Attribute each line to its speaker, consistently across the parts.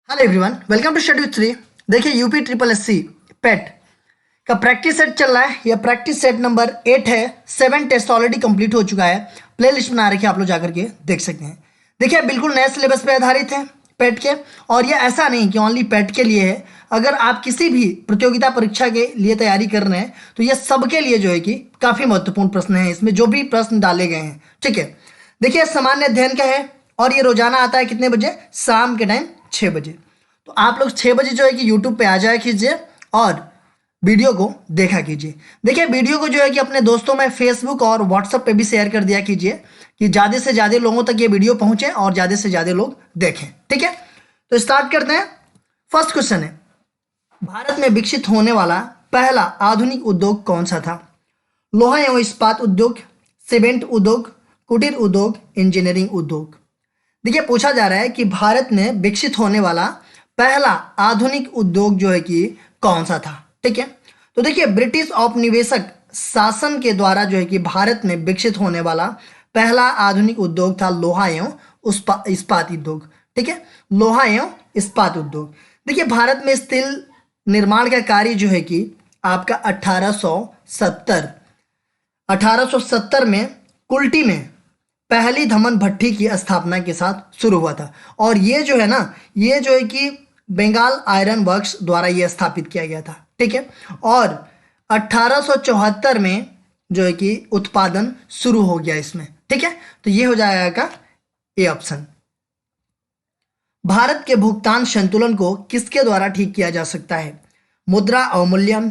Speaker 1: Hello everyone, welcome to schedule 3। देखिए UP triple S C PET का practice set चल रहा है। यह प्रैक्टिस सेट नंबर 8 है। 7 टेस्ट ऑलरेडी कंप्लीट हो चुका है। प्ले लिस्ट बना रखी है, आप लोग जाकर के देख सकते हैं। देखिए बिल्कुल नए सिलेबस पे आधारित है पेट के, और ये ऐसा नहीं कि ओनली पेट के लिए है। अगर आप किसी भी प्रतियोगिता परीक्षा के लिए तैयारी कर रहे हैं तो ये सबके लिए जो है कि काफ़ी महत्वपूर्ण प्रश्न है। इसमें जो भी प्रश्न डाले गए हैं, ठीक है। देखिए सामान्य अध्ययन का है और ये रोजाना आता है कितने बजे? शाम के टाइम 6 बजे। तो आप लोग 6 बजे जो है कि यूट्यूब पे आ जाया कीजिए और वीडियो को देखा कीजिए। देखिए वीडियो को जो है कि अपने दोस्तों में फेसबुक और व्हाट्सएप पे भी शेयर कर दिया कीजिए कि ज़्यादा से ज़्यादा लोगों तक ये वीडियो पहुंचे और ज़्यादा से ज़्यादा लोग देखें, ठीक है। तो स्टार्ट करते हैं। फर्स्ट क्वेश्चन है, भारत में विकसित होने वाला पहला आधुनिक उद्योग कौन सा था? लोहा एवं इस्पात उद्योग, सीमेंट उद्योग, कुटीर उद्योग, इंजीनियरिंग उद्योग। देखिए पूछा जा रहा है कि भारत में विकसित होने वाला पहला आधुनिक उद्योग जो है कि कौन सा था, ठीक है। तो देखिए ब्रिटिश औपनिवेशिक शासन के द्वारा जो है कि भारत में विकसित होने वाला पहला आधुनिक उद्योग था लोहा एवं इस्पात उद्योग, ठीक है। लोहा एवं इस्पात उद्योग। देखिए भारत में स्टील निर्माण का कार्य जो है कि आपका 1870 में कुल्टी में पहली धमन भट्टी की स्थापना के साथ शुरू हुआ था। और ये जो है ना, ये जो है कि बंगाल आयरन वर्क्स द्वारा ये स्थापित किया गया था, ठीक है। और 1874 में जो है कि उत्पादन शुरू हो गया इसमें, ठीक है। तो ये हो जाएगा ए ऑप्शन। भारत के भुगतान संतुलन को किसके द्वारा ठीक किया जा सकता है? मुद्रा अवमूल्यन,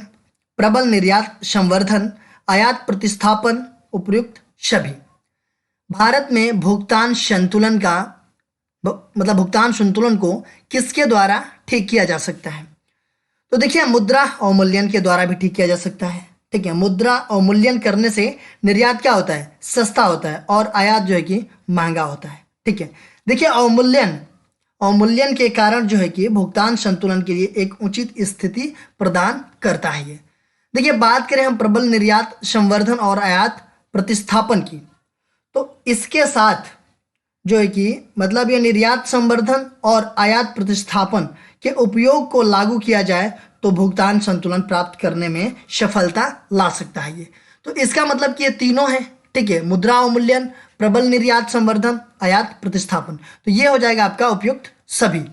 Speaker 1: प्रबल निर्यात संवर्धन, आयात प्रतिस्थापन, उपयुक्त सभी। भारत में भुगतान संतुलन का मतलब भुगतान संतुलन को किसके द्वारा ठीक किया जा सकता है? तो देखिए मुद्रा अवमूल्यन के द्वारा भी ठीक किया जा सकता है, ठीक है। मुद्रा अवमूल्यन करने से निर्यात क्या होता है? सस्ता होता है, और आयात जो है कि महंगा होता है, ठीक है। देखिए अवमूल्यन के कारण जो है कि भुगतान संतुलन के लिए एक उचित स्थिति प्रदान करता है ये। देखिए बात करें हम प्रबल निर्यात संवर्धन और आयात प्रतिस्थापन की, तो इसके साथ जो है कि मतलब ये निर्यात संवर्धन और आयात प्रतिस्थापन के उपयोग को लागू किया जाए तो भुगतान संतुलन प्राप्त करने में सफलता ला सकता है ये। तो इसका मतलब कि ये तीनों है, ठीक है। मुद्रा अवमूल्यन, प्रबल निर्यात संवर्धन, आयात प्रतिस्थापन। तो ये हो जाएगा आपका उपयुक्त सभी।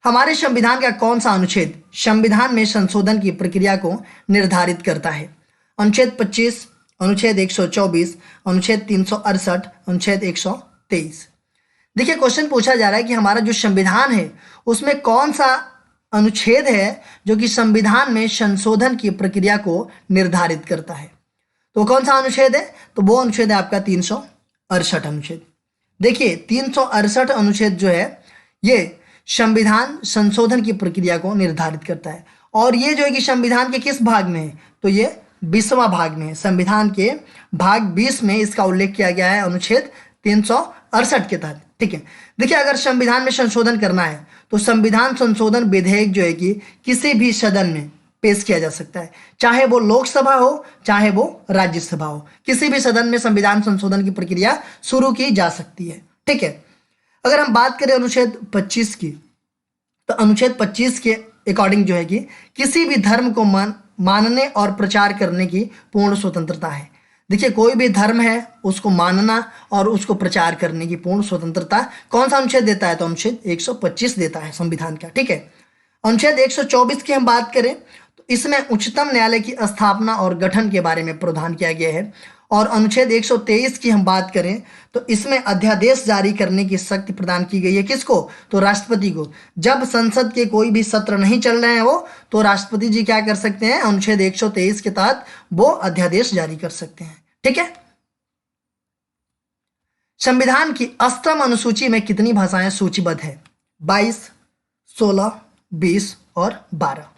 Speaker 1: हमारे संविधान का कौन सा अनुच्छेद संविधान में संशोधन की प्रक्रिया को निर्धारित करता है? अनुच्छेद 25, अनुच्छेद 124, अनुच्छेद 368, अनुच्छेद 123। देखिए क्वेश्चन पूछा जा रहा है कि हमारा जो संविधान है उसमें कौन सा अनुच्छेद है जो कि संविधान में संशोधन की प्रक्रिया को निर्धारित करता है। तो कौन सा अनुच्छेद है? तो वो अनुच्छेद है आपका 368 अनुच्छेद। देखिए 368 अनुच्छेद जो है ये संविधान संशोधन की प्रक्रिया को निर्धारित करता है। और ये जो है कि संविधान के किस भाग में है? तो ये 20वां भाग में है। संविधान के भाग 20 में इसका उल्लेख किया गया है अनुच्छेद 368 के तहत, ठीक है। देखिए अगर संविधान में संशोधन करना है तो संविधान संशोधन विधेयक जो है कि किसी भी सदन में पेश किया जा सकता है, चाहे वो लोकसभा हो चाहे वो राज्यसभा हो। किसी भी सदन में संविधान संशोधन की प्रक्रिया शुरू की जा सकती है, ठीक है। अगर हम बात करें अनुच्छेद 25 की, तो अनुच्छेद 25 के अकॉर्डिंग जो है कि किसी भी धर्म को मानने और प्रचार करने की पूर्ण स्वतंत्रता है। देखिए कोई भी धर्म है उसको मानना और उसको प्रचार करने की पूर्ण स्वतंत्रता कौन सा अनुच्छेद देता है? तो अनुच्छेद 125 देता है संविधान का, ठीक है। अनुच्छेद 124 की हम बात करें तो इसमें उच्चतम न्यायालय की स्थापना और गठन के बारे में प्रावधान किया गया है। और अनुच्छेद 123 की हम बात करें तो इसमें अध्यादेश जारी करने की शक्ति प्रदान की गई है। किसको? तो राष्ट्रपति को। जब संसद के कोई भी सत्र नहीं चल रहे हैं वो, तो राष्ट्रपति जी क्या कर सकते हैं? अनुच्छेद 123 के तहत वो अध्यादेश जारी कर सकते हैं, ठीक है। संविधान की अष्टम अनुसूची में कितनी भाषाएं सूचीबद्ध है? 22, 16, 20 और 12।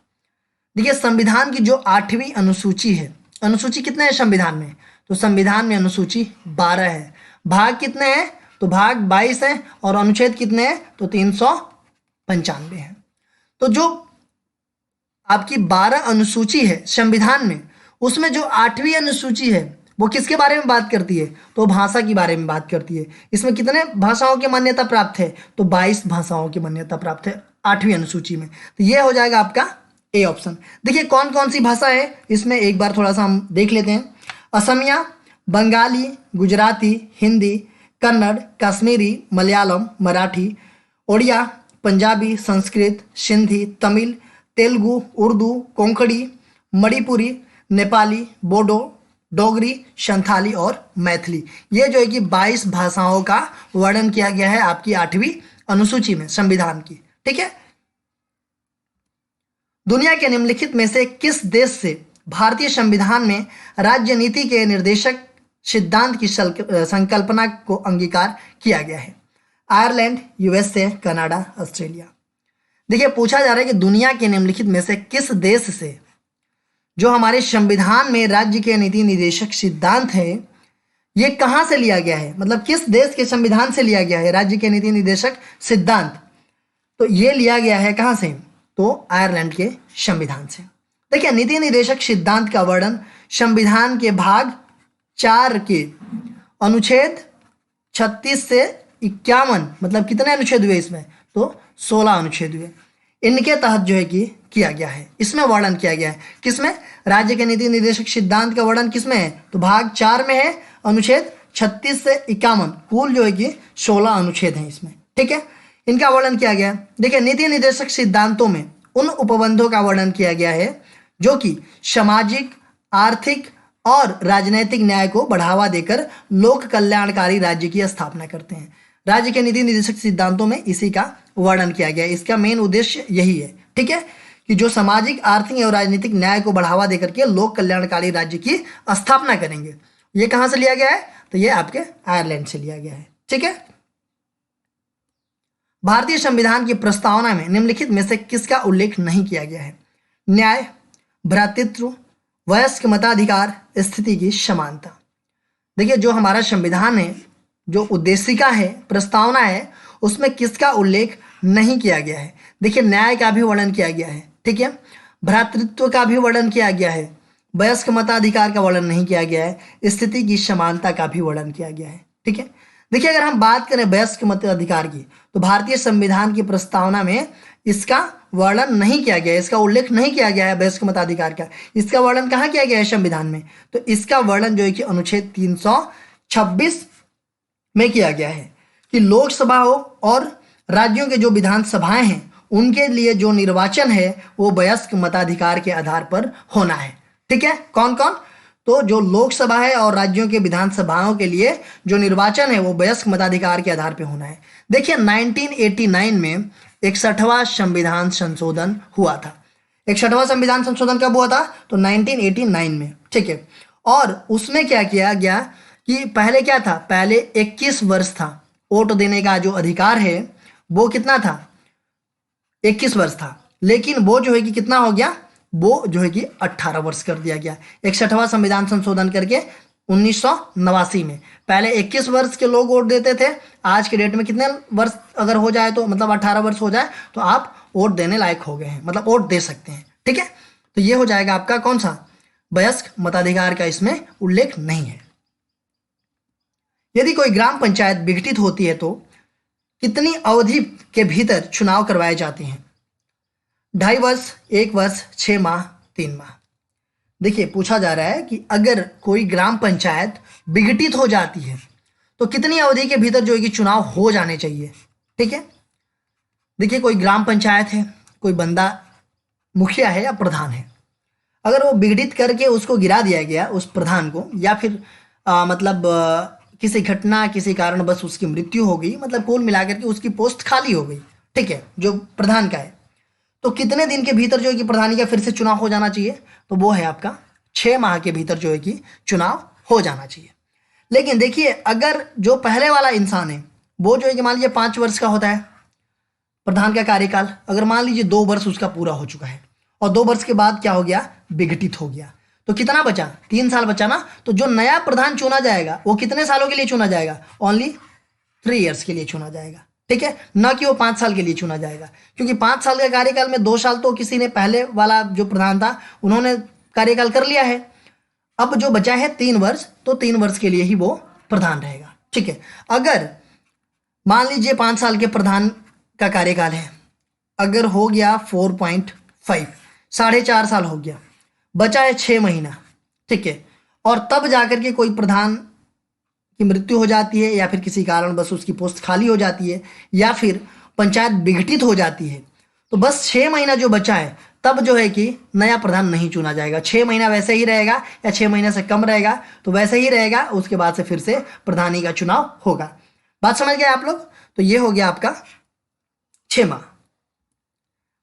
Speaker 1: देखिए संविधान की जो 8वीं अनुसूची है, अनुसूची कितने हैं संविधान में? तो संविधान में अनुसूची 12 है। भाग कितने हैं? तो भाग 22 हैं। और अनुच्छेद कितने हैं? तो 395 हैं। तो जो आपकी 12 अनुसूची है संविधान में, उसमें जो 8वीं अनुसूची है वो किसके बारे में बात करती है? तो भाषा के बारे में बात करती है। इसमें कितने भाषाओं की मान्यता प्राप्त है? तो 22 भाषाओं की मान्यता प्राप्त है 8वीं अनुसूची में। तो ये हो जाएगा आपका ए ऑप्शन। देखिए कौन कौन सी भाषा है इसमें एक बार थोड़ा सा हम देख लेते हैं। असमिया, बंगाली, गुजराती, हिंदी, कन्नड़, कश्मीरी, मलयालम, मराठी, ओडिया, पंजाबी, संस्कृत, सिंधी, तमिल, तेलुगु, उर्दू, कोंकणी, मणिपुरी, नेपाली, बोडो, डोगरी, संथाली और मैथिली। ये जो है कि 22 भाषाओं का वर्णन किया गया है आपकी 8वीं अनुसूची में संविधान की। ठीक है। दुनिया के निम्नलिखित में से किस देश से भारतीय संविधान में राज्य नीति के निर्देशक सिद्धांत की संकल्पना को अंगीकार किया गया है? Ireland, USA, Canada, Australia. देखिए पूछा जा रहा है कि दुनिया के निम्नलिखित में से किस देश से जो हमारे संविधान में राज्य के नीति निर्देशक सिद्धांत है ये कहां से लिया गया है, मतलब किस देश के संविधान से लिया गया है राज्य के नीति निर्देशक सिद्धांत? तो ये लिया गया है कहां से? तो आयरलैंड के संविधान से। देखिए नीति निर्देशक सिद्धांत का वर्णन संविधान के भाग 4 के अनुच्छेद 36 से 51, मतलब कितने अनुच्छेद हुए इसमें? तो 16 अनुच्छेद हुए। इनके तहत जो है कि किया गया है, इसमें वर्णन किया गया है। किसमें? राज्य के नीति निर्देशक सिद्धांत का वर्णन किसमें है? तो भाग 4 में है, अनुच्छेद 36 से 51, कुल जो है कि 16 अनुच्छेद हैं इसमें। ठीक है, इनका वर्णन किया गया। देखिए नीति निर्देशक सिद्धांतों में उन उपबंधों का वर्णन किया गया है जो कि सामाजिक, आर्थिक और राजनैतिक न्याय को बढ़ावा देकर लोक कल्याणकारी राज्य की स्थापना करते हैं। राज्य के नीति निर्देशक सिद्धांतों में इसी का वर्णन किया गया है। इसका मेन उद्देश्य यही है। ठीक है, कि जो सामाजिक, आर्थिक और राजनीतिक न्याय को बढ़ावा देकर के लोक कल्याणकारी राज्य की स्थापना करेंगे। ये कहां से लिया गया है? तो ये आपके आयरलैंड से लिया गया है। ठीक है। भारतीय संविधान की प्रस्तावना में निम्नलिखित में से किसका उल्लेख नहीं किया गया है? न्याय, भ्रातृत्व, वयस्क मताधिकार, स्थिति की समानता। देखिए जो हमारा संविधान है, जो उद्देशिका है, प्रस्तावना है, उसमें किसका उल्लेख नहीं किया गया है? देखिए न्याय का भी वर्णन किया गया है। ठीक है, भ्रातृत्व का भी वर्णन किया गया है, वयस्क मताधिकार का वर्णन नहीं किया गया है, स्थिति की समानता का भी वर्णन किया गया है। ठीक है, देखिए अगर हम बात करें वयस्क मताधिकार की, तो भारतीय संविधान की प्रस्तावना में इसका वर्णन नहीं किया गया है, इसका उल्लेख नहीं किया गया है वयस्क मताधिकार का। इसका वर्णन कहाँ किया गया है? संविधान में। तो इसका वर्णन जो है कि अनुच्छेद 326 में किया गया है कि लोकसभा हो और राज्यों के जो विधानसभाएं हैं उनके लिए जो निर्वाचन है वो वयस्क मताधिकार के आधार पर होना है। ठीक है, कौन कौन? तो जो लोकसभा है और राज्यों के विधानसभाओं के लिए जो निर्वाचन है वो वयस्क मताधिकार के आधार पर होना है। देखिए 1989 में 61वां संविधान संशोधन हुआ था। 61वां संविधान संशोधन कब हुआ था? तो 1989 में। ठीक है, और उसमें क्या किया गया कि पहले क्या था? पहले 21 वर्ष था वोट देने का जो अधिकार है वो कितना था? 21 वर्ष था, लेकिन वो जो है कि कितना हो गया? वो जो है कि 18 वर्ष कर दिया गया 61वां संविधान संशोधन करके 1989 में। पहले 21 वर्ष के लोग वोट देते थे, आज के डेट में कितने वर्ष अगर हो जाए तो मतलब 18 वर्ष हो जाए तो आप वोट देने लायक हो गए हैं, मतलब वोट दे सकते हैं। ठीक है, तो ये हो जाएगा आपका कौन सा? वयस्क मताधिकार का इसमें उल्लेख नहीं है। यदि कोई ग्राम पंचायत विघटित होती है तो कितनी अवधि के भीतर चुनाव करवाए जाते हैं? 2.5 वर्ष, 1 वर्ष, 6 माह, 3 माह। देखिए पूछा जा रहा है कि अगर कोई ग्राम पंचायत विघटित हो जाती है तो कितनी अवधि के भीतर जो है कि चुनाव हो जाने चाहिए। ठीक है, देखिए कोई ग्राम पंचायत है, कोई बंदा मुखिया है या प्रधान है, अगर वो विघटित करके उसको गिरा दिया गया उस प्रधान को, या फिर किसी घटना, किसी कारण बस उसकी मृत्यु हो गई, मतलब कुल मिलाकर के उसकी पोस्ट खाली हो गई। ठीक है, जो प्रधान का है, तो कितने दिन के भीतर जो है कि प्रधानी का फिर से चुनाव हो जाना चाहिए? तो वो है आपका 6 माह के भीतर जो है कि चुनाव हो जाना चाहिए। लेकिन देखिए अगर जो पहले वाला इंसान है वो जो है कि मान लीजिए 5 वर्ष का होता है प्रधान का कार्यकाल, अगर मान लीजिए 2 वर्ष उसका पूरा हो चुका है और 2 वर्ष के बाद क्या हो गया? विघटित हो गया, तो कितना बचा? 3 साल बचा ना। तो जो नया प्रधान चुना जाएगा वो कितने सालों के लिए चुना जाएगा? ओनली 3 ईयर्स के लिए चुना जाएगा। ठीक है, ना कि वो 5 साल के लिए चुना जाएगा, क्योंकि 5 साल के कार्यकाल में 2 साल तो किसी ने, पहले वाला जो प्रधान था उन्होंने कार्यकाल कर लिया है, अब जो बचा है 3 वर्ष, तो 3 वर्ष के लिए ही वो प्रधान रहेगा। ठीक है, अगर मान लीजिए 5 साल के प्रधान का कार्यकाल है, अगर हो गया 4.5, 4.5 साल हो गया, बचा है 6 महीना। ठीक है, और तब जाकर के कोई प्रधान की मृत्यु हो जाती है, या फिर किसी कारण बस उसकी पोस्ट खाली हो जाती है, या फिर पंचायत विघटित हो जाती है, तो बस 6 महीना जो बचा है तब जो है कि नया प्रधान नहीं चुना जाएगा। 6 महीना वैसे ही रहेगा, या 6 महीना से कम रहेगा तो वैसे ही रहेगा, उसके बाद से फिर से प्रधानी का चुनाव होगा। बात समझ गए आप लोग? तो ये हो गया आपका 6 माह।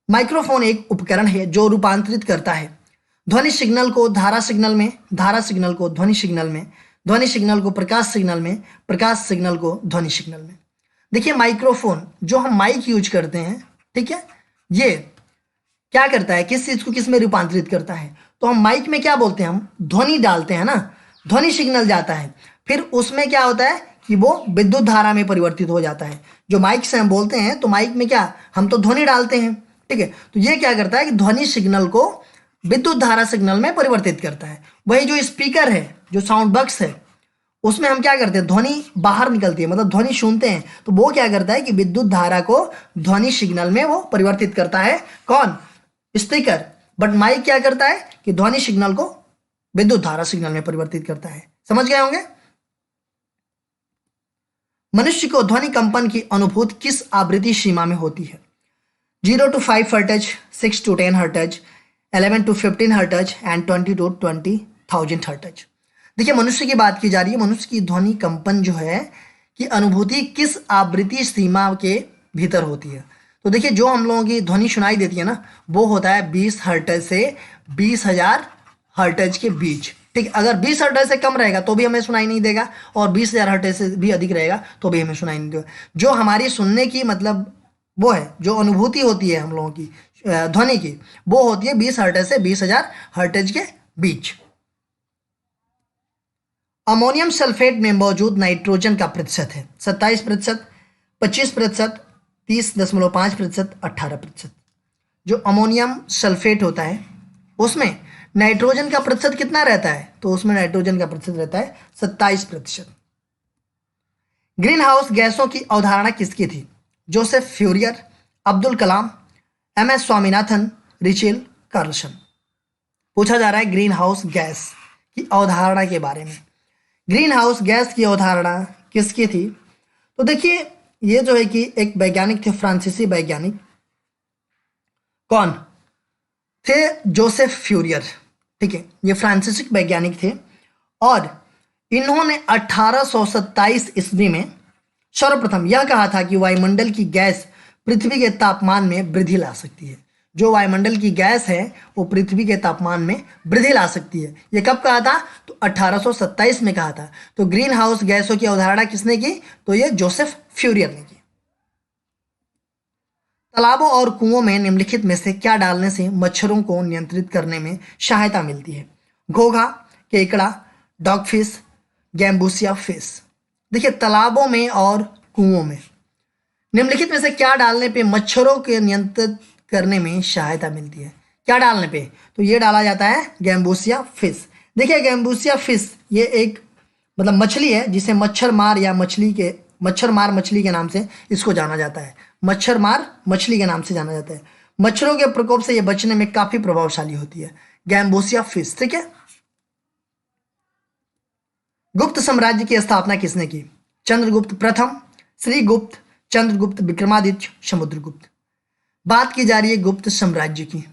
Speaker 1: माइक्रोफोन एक उपकरण है जो रूपांतरित करता है ध्वनि सिग्नल को धारा सिग्नल में, धारा सिग्नल को ध्वनि सिग्नल में, ध्वनि सिग्नल को प्रकाश सिग्नल में, प्रकाश सिग्नल को ध्वनि सिग्नल में। देखिए माइक्रोफोन जो हम माइक यूज करते हैं, ठीक है, ये क्या करता है, किस चीज को किस में रूपांतरित करता है? तो हम माइक में क्या बोलते हैं, हम ध्वनि डालते हैं ना, ध्वनि सिग्नल जाता है, फिर उसमें क्या होता है कि वो विद्युत धारा में परिवर्तित हो जाता है। जो माइक से हम बोलते हैं तो माइक में क्या, हम तो ध्वनि डालते हैं, ठीक है, तो ये क्या करता है कि ध्वनि सिग्नल को विद्युत धारा सिग्नल में परिवर्तित करता है। वही जो स्पीकर है, जो साउंड बॉक्स है, उसमें हम क्या करते हैं, ध्वनि बाहर निकलती है, मतलब ध्वनि सुनते हैं, तो वो क्या करता है कि विद्युत धारा को ध्वनि सिग्नल में वो परिवर्तित करता है। कौन? स्पीकर। बट माइक क्या करता है कि ध्वनि सिग्नल को विद्युत धारा सिग्नल में परिवर्तित करता है। समझ गए होंगे? मनुष्य को ध्वनि कंपन की अनुभूति किस आवृत्ति सीमा में होती है? 0 to 5 hertz, 6 to 10 hertz, 11 to 15 hertz and 20 to 20,000 hertz. देखिए मनुष्य की बात की जा रही है, मनुष्य की ध्वनि कंपन जो है कि अनुभूति किस आवृत्ति सीमा के भीतर होती है। तो देखिए जो हम लोगों की ध्वनि सुनाई देती है ना, वो होता है 20 हर्ट्ज से 20,000 हर्ट्ज के बीच। ठीक, अगर 20 हर्ट्ज से कम रहेगा तो भी हमें सुनाई नहीं देगा, और 20,000 हर्ट्ज से भी अधिक रहेगा तो भी हमें सुनाई नहीं देगा। जो हमारी सुनने की मतलब वो है, जो अनुभूति होती है हम लोगों की ध्वनि की, वो होती है 20 हर्ट्ज से 20,000 हर्ट्ज के बीच। अमोनियम सल्फेट में मौजूद नाइट्रोजन का प्रतिशत है 27%, 25%, 30.5%, 18%। जो अमोनियम सल्फेट होता है उसमें नाइट्रोजन का प्रतिशत कितना रहता है? तो उसमें नाइट्रोजन का प्रतिशत रहता है 27%। ग्रीन हाउस गैसों की अवधारणा किसकी थी? Joseph Fourier, Abdul Kalam, MS. Swaminathan, Rachel Carlson. पूछा जा रहा है ग्रीन हाउस गैस की अवधारणा के बारे में। ग्रीन हाउस गैस की अवधारणा किसकी थी? तो देखिए ये जो है कि एक वैज्ञानिक थे, फ्रांसीसी वैज्ञानिक। कौन थे? Joseph Fourier. ठीक है, ये फ्रांसीसी वैज्ञानिक थे, और इन्होंने 1827 ईस्वी में सर्वप्रथम यह कहा था कि वायुमंडल की गैस पृथ्वी के तापमान में वृद्धि ला सकती है। जो वायुमंडल की गैस है वो पृथ्वी के तापमान में वृद्धि ला सकती है। ये कब कहा था? तो 1827 में कहा था। तो ग्रीन हाउस गैसों की अवधारणा किसने की? तो ये जोसेफ फ्यूरियर ने की। तालाबों और कुओं में निम्नलिखित में से क्या डालने से मच्छरों को नियंत्रित करने में सहायता मिलती है? घोघा, केकड़ा, डॉगफिश, गैम्बूसिया फिश। देखिए तालाबों में और कुओं में निम्नलिखित में से क्या डालने पे मच्छरों के नियंत्रित करने में सहायता मिलती है? क्या डालने पे? तो ये डाला जाता है गैम्बूसिया फिश। देखिए गैम्बूसिया फिश ये एक मतलब मछली है जिसे मच्छर मार या मच्छर मार मछली के नाम से इसको जाना जाता है। मच्छर मार मछली के नाम से जाना जाता है। मच्छरों के प्रकोप से ये बचने में काफी प्रभावशाली होती है गैम्बूसिया फिश। ठीक है। गुप्त साम्राज्य की स्थापना किसने की? चंद्रगुप्त प्रथम, श्रीगुप्त, चंद्रगुप्त, विक्रमादित्य, समुद्रगुप्त। बात की जा रही है गुप्त साम्राज्य की,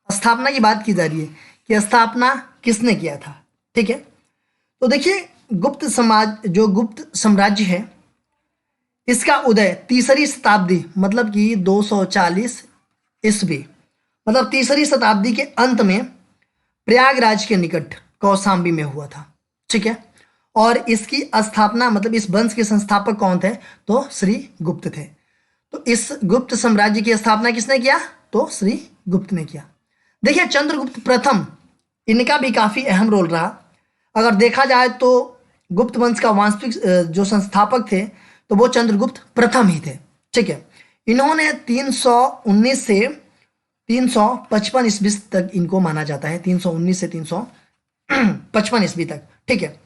Speaker 1: स्थापना की बात की जा रही है कि स्थापना किसने किया था। ठीक है, तो देखिए गुप्त साम्राज्य है, इसका उदय 3री शताब्दी मतलब कि 240 ईस्वी मतलब 3री शताब्दी के अंत में प्रयागराज के निकट कौशाम्बी में हुआ था। ठीक है, और इसकी स्थापना मतलब इस वंश के संस्थापक कौन थे? तो श्री गुप्त थे। तो इस गुप्त साम्राज्य की स्थापना किसने किया? तो श्री गुप्त ने किया। देखिए चंद्रगुप्त प्रथम, इनका भी काफी अहम रोल रहा। अगर देखा जाए तो गुप्त वंश का वास्तविक जो संस्थापक थे तो वो चंद्रगुप्त प्रथम ही थे। ठीक है, इन्होंने 319 से 355 ईस्वी तक इनको माना जाता है, 319 से 355 55 ईस्वी तक। ठीक है,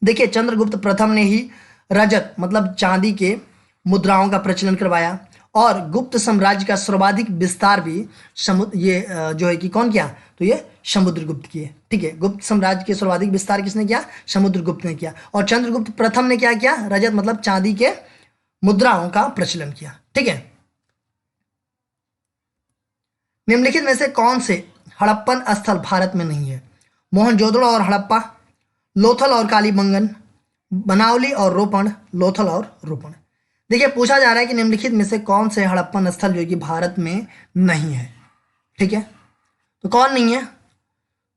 Speaker 1: देखिए चंद्रगुप्त प्रथम ने ही रजत मतलब चांदी के मुद्राओं का प्रचलन करवाया और गुप्त साम्राज्य का सर्वाधिक विस्तार भी समुद्र ये जो है कि कौन किया, तो ये समुद्रगुप्त किए। ठीक है, गुप्त साम्राज्य के सर्वाधिक विस्तार किसने किया, समुद्रगुप्त ने किया। और चंद्रगुप्त प्रथम ने क्या किया, रजत मतलब चांदी के मुद्राओं का प्रचलन किया। ठीक है, निम्नलिखित में से कौन से हड़प्पन स्थल भारत में नहीं है, मोहनजोदड़ो और हड़प्पा, लोथल और कालीबंगन, बनावली और रोपण, लोथल और रोपण। देखिए पूछा जा रहा है कि निम्नलिखित में से कौन से हड़प्पन स्थल जो कि भारत में नहीं है। ठीक है, तो कौन नहीं है,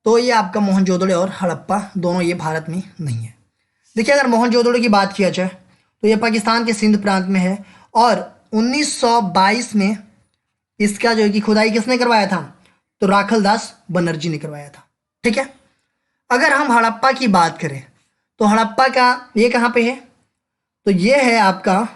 Speaker 1: तो ये आपका मोहनजोदड़ो और हड़प्पा दोनों ये भारत में नहीं है। देखिए अगर मोहनजोदड़ो की बात किया जाए तो ये पाकिस्तान के सिंध प्रांत में है और 1922 में इसका जो है कि खुदाई किसने करवाया था, तो राखलदास बनर्जी ने करवाया था। ठीक है, अगर हम हड़प्पा की बात करें तो हड़प्पा का ये कहाँ पे है, तो ये है आपका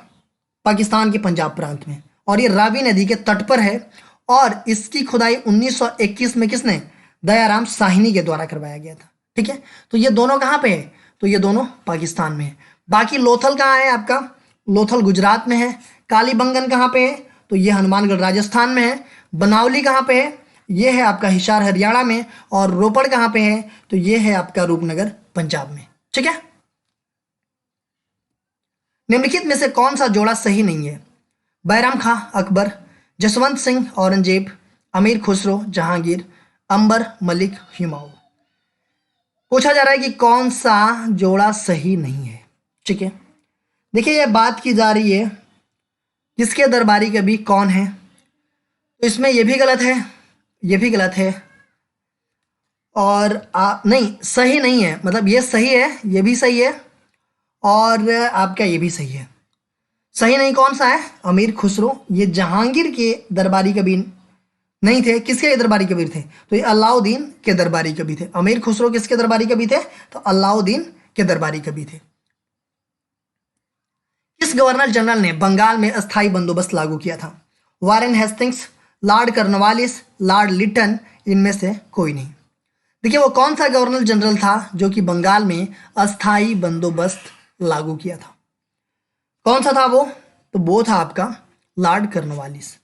Speaker 1: पाकिस्तान के पंजाब प्रांत में और ये रावी नदी के तट पर है और इसकी खुदाई 1921 में किसने, दयाराम साहनी के द्वारा करवाया गया था। ठीक है, तो ये दोनों कहाँ पे है, तो ये दोनों पाकिस्तान में है। बाकी लोथल कहाँ है आपका, लोथल गुजरात में है। कालीबंगन कहाँ पे है, तो ये हनुमानगढ़ राजस्थान में है। बनावली कहाँ पे है, ये है आपका हिसार हरियाणा में। और रोपड़ कहाँ पे है, तो ये है आपका रूपनगर पंजाब में। ठीक है, निम्नलिखित में से कौन सा जोड़ा सही नहीं है, बैराम खां अकबर, जसवंत सिंह औरंगजेब, अमीर खुसरो जहांगीर, अंबर मलिक हुमायूं। पूछा जा रहा है कि कौन सा जोड़ा सही नहीं है। ठीक है, देखिए यह बात की जा रही है किसके दरबारी कवि कौन है, तो इसमें यह भी गलत है, यह भी गलत है और नहीं सही नहीं है, मतलब ये सही है, ये भी सही है और आपका ये भी सही है। सही नहीं कौन सा है, अमीर खुसरो, ये जहांगीर के दरबारी कवि नहीं थे। किसके दरबारी कबीर थे, तो ये अलाउद्दीन के दरबारी कवि थे। अमीर खुसरो किसके दरबारी कवि थे, तो अलाउद्दीन के दरबारी कवि थे। किस गवर्नर जनरल ने बंगाल में अस्थायी बंदोबस्त लागू किया था, Warren Hastings, Lord Cornwallis, Lord Lytton, इनमें से कोई नहीं। देखिए वो कौन सा गवर्नर जनरल था जो कि बंगाल में अस्थायी बंदोबस्त लागू किया था, कौन सा था वो, तो वो था आपका लॉर्ड कर्नवालिस।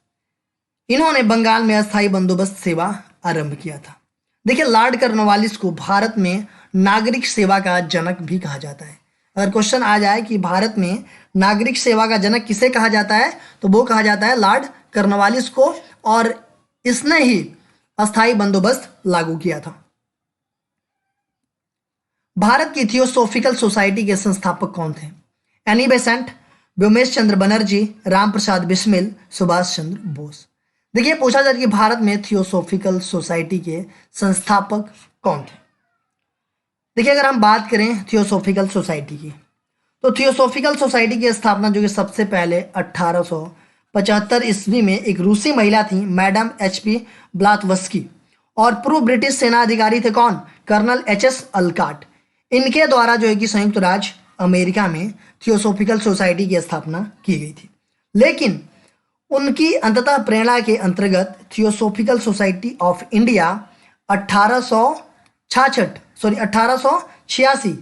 Speaker 1: इन्होंने बंगाल में अस्थायी बंदोबस्त सेवा आरंभ किया था। देखिए लॉर्ड कर्नवालिस को भारत में नागरिक सेवा का जनक भी कहा जाता है। अगर क्वेश्चन आ जाए कि भारत में नागरिक सेवा का जनक किसे कहा जाता है, तो वो कहा जाता है लॉर्ड कर्नवालिस को और इसने ही अस्थायी बंदोबस्त लागू किया था। भारत की थियोसॉफिकल सोसाइटी के संस्थापक कौन थे, एनी बेसेंट, व्योमेश चंद्र बनर्जी, राम प्रसाद बिस्मिल, सुभाष चंद्र बोस। देखिए पूछा जाए कि भारत में थियोसॉफिकल सोसाइटी के संस्थापक कौन थे। देखिए अगर हम बात करें थियोसॉफिकल सोसाइटी की, तो थियोसॉफिकल सोसाइटी की स्थापना जो कि सबसे पहले 1875 ईस्वी में एक रूसी महिला थी, मैडम HP ब्लातवस्की, और पूर्व ब्रिटिश सेना अधिकारी थे कौन, कर्नल HS अल्काट। इनके द्वारा जो है कि संयुक्त राज्य अमेरिका में थियोसॉफिकल सोसाइटी की स्थापना की गई थी। लेकिन उनकी अंततः प्रेरणा के अंतर्गत थियोसॉफिकल सोसाइटी ऑफ इंडिया 1886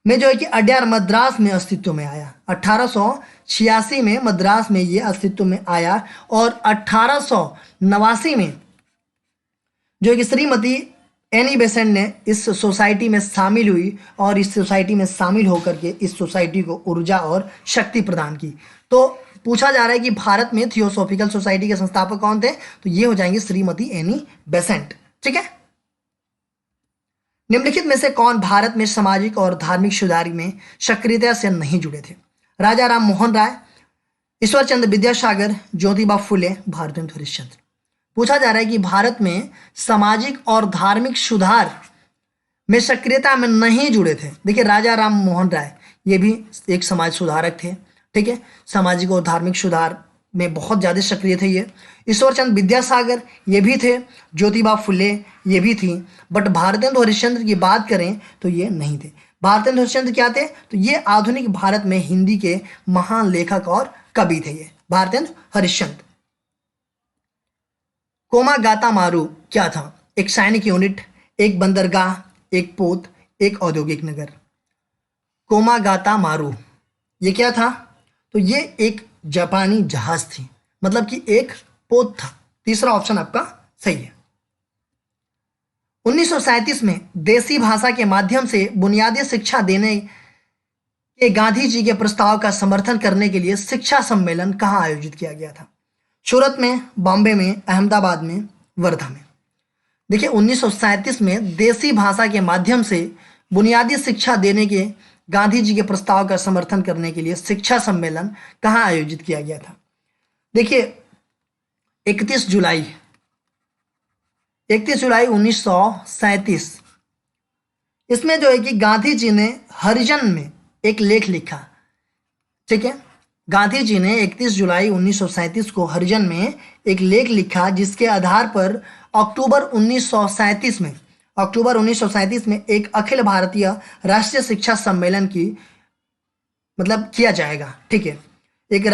Speaker 1: में जो है कि अड्यार मद्रास में अस्तित्व में आया। 1886 में मद्रास में ये अस्तित्व में आया और 1889 में जो है कि श्रीमती एनी बेसेंट ने इस सोसाइटी में शामिल हुई और इस सोसाइटी में शामिल होकर के इस सोसाइटी को ऊर्जा और शक्ति प्रदान की। तो पूछा जा रहा है कि भारत में थियोसॉफिकल सोसाइटी के संस्थापक कौन थे, तो ये हो जाएंगे श्रीमती एनी बेसेंट। ठीक है, निम्नलिखित में से कौन भारत में सामाजिक और धार्मिक सुधार में सक्रियता से नहीं जुड़े थे, राजा राम मोहन राय, ईश्वर चंद्र विद्यासागर, ज्योतिबा फुले, भारतेंदु हरिश्चंद्र। पूछा जा रहा है कि भारत में सामाजिक और धार्मिक सुधार में सक्रियता में नहीं जुड़े थे। देखिए राजा राम मोहन राय ये भी एक समाज सुधारक थे। ठीक है, सामाजिक और धार्मिक सुधार में बहुत ज़्यादा सक्रिय थे ये। ईश्वरचंद विद्यासागर ये भी थे, ज्योतिबा फुले ये भी थी, बट भारतेंदु हरिश्चंद्र की बात करें तो ये नहीं थे। भारतेंदु हरिश्चंद्र क्या थे, तो ये आधुनिक भारत में हिंदी के महान लेखक और कवि थे ये भारतेंदु हरिश्चंद्र। कोमागाता मारू क्या था, एक सैनिक यूनिट, एक बंदरगाह, एक पोत, एक औद्योगिक नगर। कोमागाता मारू, ये क्या था? तो ये एक जापानी जहाज थी, मतलब कि एक पोत था। तीसरा ऑप्शन आपका सही है। 1937 में देसी भाषा के माध्यम से बुनियादी शिक्षा देने के गांधी जी के प्रस्ताव का समर्थन करने के लिए शिक्षा सम्मेलन कहाँ आयोजित किया गया था? सूरत में, बॉम्बे में, अहमदाबाद में, वर्धा में। देखिए 1937 में देसी भाषा के माध्यम से बुनियादी शिक्षा देने के गांधी जी के प्रस्ताव का समर्थन करने के लिए शिक्षा सम्मेलन कहाँ आयोजित किया गया था? देखिए 31 जुलाई 1937, इसमें जो है कि गांधी जी ने हरिजन में एक लेख लिखा। ठीक है, गांधी जी ने 31 जुलाई 1937 को हरिजन में एक लेख लिखा, जिसके आधार पर अक्टूबर 1937 में एक अखिल भारतीय राष्ट्रीय शिक्षा सम्मेलन की मतलब किया जाएगा। ठीक है, एक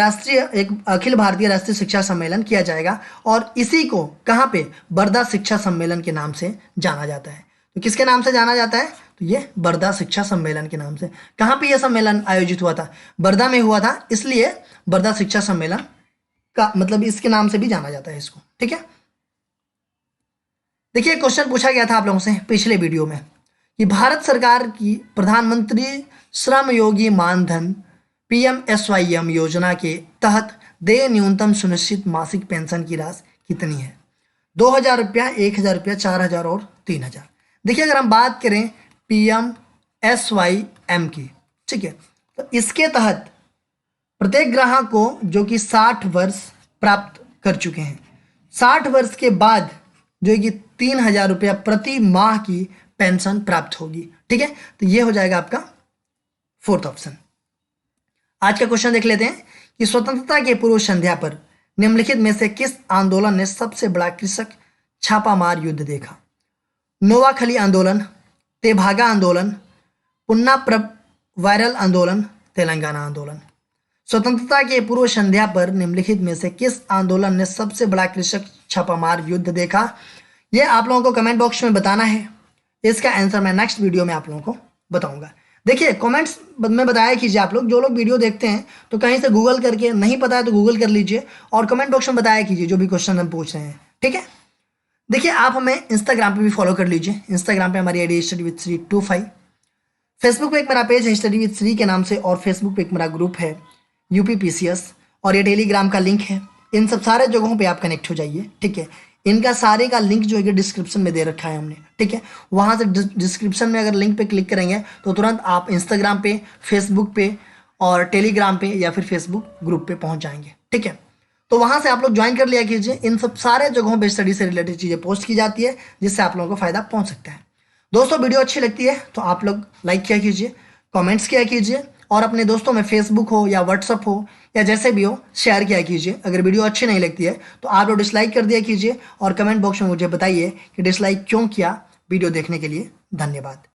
Speaker 1: अखिल भारतीय राष्ट्रीय शिक्षा सम्मेलन किया जाएगा और इसी को कहाँ पे, बर्दा शिक्षा सम्मेलन के नाम से जाना जाता है। तो किसके नाम से जाना जाता है? तो ये बर्दा शिक्षा सम्मेलन के नाम से। कहाँ पे यह सम्मेलन आयोजित हुआ था? बर्दा में हुआ था, इसलिए बर्दा शिक्षा सम्मेलन का मतलब इसके नाम से भी जाना जाता है इसको। ठीक है, देखिए क्वेश्चन पूछा गया था आप लोगों से पिछले वीडियो में कि भारत सरकार की प्रधानमंत्री श्रम योगी मानधन PMSYM योजना के तहत देय न्यूनतम सुनिश्चित मासिक पेंशन की राशि कितनी है? 2000 रुपया, 1000 रुपया, 4000 और 3000। देखिए अगर हम बात करें PMSYM की, ठीक है, तो इसके तहत प्रत्येक ग्राहक को जो कि 60 वर्ष प्राप्त कर चुके हैं, 60 वर्ष के बाद जो है कि 3000 रुपया प्रति माह की पेंशन प्राप्त होगी। ठीक है, तो ये हो जाएगा आपका फोर्थ ऑप्शन। आज का क्वेश्चन देख लेते हैं कि स्वतंत्रता के पूर्व संध्या पर निम्नलिखित में से किस आंदोलन ने सबसे बड़ा कृषक छापामार युद्ध देखा? नोवाखली आंदोलन, तेभागा आंदोलन, पुन्ना प्रभ वायरल आंदोलन, तेलंगाना आंदोलन। स्वतंत्रता के पूर्व संध्या पर निम्नलिखित में से किस आंदोलन ने सबसे बड़ा कृषक छापामार युद्ध देखा? ये आप लोगों को कमेंट बॉक्स में बताना है। इसका आंसर मैं नेक्स्ट वीडियो में आप लोगों को बताऊंगा। देखिए कमेंट्स में बताया कीजिए, आप लोग जो लोग वीडियो देखते हैं तो कहीं से गूगल करके, नहीं पता है तो गूगल कर लीजिए और कमेंट बॉक्स में बताया कीजिए जो भी क्वेश्चन हम पूछ रहे हैं। ठीक है, देखिए आप हमें इंस्टाग्राम पे भी फॉलो कर लीजिए। इंस्टाग्राम पे हमारी ID study with Shri 25। Facebook पे एक मेरा पेज है स्टडी विद श्री के नाम से, और फेसबुक पे एक मेरा ग्रुप है UPPCS, और ये टेलीग्राम का लिंक है। इन सब सारे जगहों पे आप कनेक्ट हो जाइए। ठीक है, इनका सारे का लिंक जो है कि डिस्क्रिप्शन में दे रखा है हमने। ठीक है, वहाँ से डिस्क्रिप्शन में अगर लिंक पे क्लिक करेंगे तो तुरंत आप इंस्टाग्राम पे, फेसबुक पे और टेलीग्राम पे या फिर फेसबुक ग्रुप पे पहुँच जाएंगे। ठीक है, तो वहाँ से आप लोग ज्वाइन कर लिया कीजिए। इन सब सारे जगहों पे स्टडी से रिलेटेड चीज़ें पोस्ट की जाती है, जिससे आप लोगों को फायदा पहुँच सकता है। दोस्तों वीडियो अच्छी लगती है तो आप लोग लाइक किया कीजिए, कमेंट्स किया कीजिए, और अपने दोस्तों में फेसबुक हो या व्हाट्सअप हो या जैसे भी हो शेयर किया कीजिए। अगर वीडियो अच्छी नहीं लगती है तो आप लोग डिसलाइक कर दिया कीजिए, और कमेंट बॉक्स में मुझे बताइए कि डिसलाइक क्यों किया। वीडियो देखने के लिए धन्यवाद।